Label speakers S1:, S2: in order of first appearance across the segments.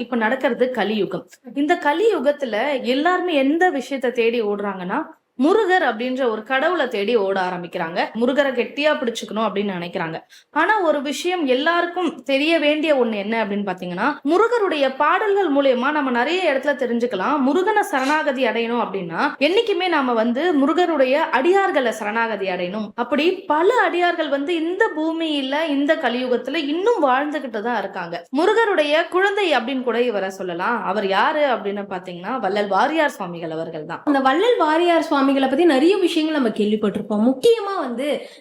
S1: இப்ப நடக்கிறது கலியுகம். இந்த கலியுகத்துல எல்லாருமே எந்த விஷயத்த தேடி ஓடுறாங்கன்னா, முருகர் அப்படின்ற ஒரு கடவுளை தேடி ஓட ஆரம்பிக்கிறாங்க. முருகரை கெட்டியா பிடிச்சுக்கணும் அப்படின்னு நினைக்கிறாங்க. ஆனா ஒரு விஷயம் எல்லாருக்கும் தெரிய வேண்டிய ஒண்ணு என்ன அப்படின்னு பாத்தீங்கன்னா, முருகருடைய பாடல்கள் மூலியமா நம்ம நிறைய இடத்துல தெரிஞ்சுக்கலாம். முருகனை சரணாகதி அடையணும் அப்படின்னா என்னைக்குமே நாம முருகருடைய அடியார்களை சரணாகதி அடையணும். அப்படி பல அடியார்கள் இந்த பூமியில இந்த கலியுகத்துல இன்னும் வாழ்ந்துகிட்டு தான் இருக்காங்க. முருகருடைய குழந்தை அப்படின்னு கூட இவரை சொல்லலாம். அவர் யாரு அப்படின்னு பாத்தீங்கன்னா வள்ளல் வாரியார் சுவாமிகள் அவர்கள் தான்.
S2: அந்த வள்ளல் வாரியார் சுவாமிகளை பத்தி நிறைய விஷயங்கள் நம்ம கேள்விப்பட்டிருப்போம். முக்கியமா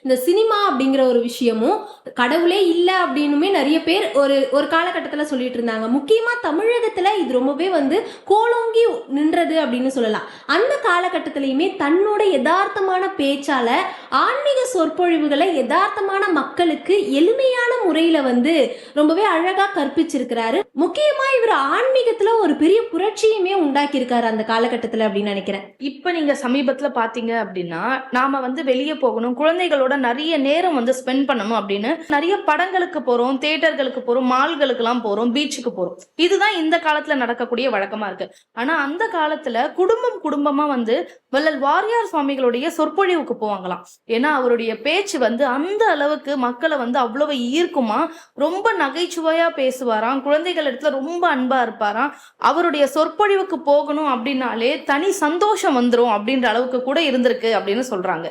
S2: இந்த சினிமா அப்படிங்கிற ஒரு விஷயமும் கடவுளே இல்ல அப்படின்னுமே நிறைய பேர் ஒரு காலகட்டத்துல சொல்லிட்டு இருந்தாங்க. முக்கியமா தமிழகத்துல இது ரொம்பவே கோலோங்கி நின்றது அப்படின்னு சொல்லலாம். அந்த காலகட்டத்திலயுமே தன்னோட யதார்த்தமான பேச்சால ஆன்மீக சொற்பொழிவுகளை யதார்த்தமான மக்களுக்கு எளிமையான முறையில ரொம்பவே அழகா கற்பிச்சிருக்கிறாரு. முக்கியமா இவர் ஆன்மீகத்துல ஒரு பெரிய புரட்சியுமே உண்டாக்கி இருக்காரு அந்த காலகட்டத்துல அப்படின்னு நினைக்கிறேன்.
S1: இப்ப நீங்க சமீபத்துல பாத்தீங்க அப்படின்னா நாம வெளியே போகணும், குழந்தைகளோட நிறைய நேரம் ஸ்பெண்ட் பண்ணணும் அப்படின்னு நிறைய படங்களுக்கு போறோம், தியேட்டர்களுக்கு போறோம், மால்களுக்கு எல்லாம் போறோம், பீச்சுக்கு போறோம். இதுதான் இந்த காலத்துல நடக்கக்கூடிய வழக்கமா இருக்கு. ஆனா அந்த காலத்துல குடும்பமா வள்ளல் வாரியார் சுவாமிகளுடைய சொற்பொழிவுக்கு போவாங்களாம். ஏன்னா அவருடைய பேச்சு அந்த அளவுக்கு மக்களை அவ்வளவு ஈர்க்குமா. ரொம்ப நகைச்சுவையா பேசுவாராம், குழந்தைகள் இடத்துல ரொம்ப அன்பா இருப்பாராம். அவருடைய சொற்பொழிவுக்கு போகணும் அப்படின்னாலே தனி சந்தோஷம் வந்துரும் அப்படின்ற அளவுக்கு கூட இருந்திருக்கு அப்படின்னு சொல்றாங்க.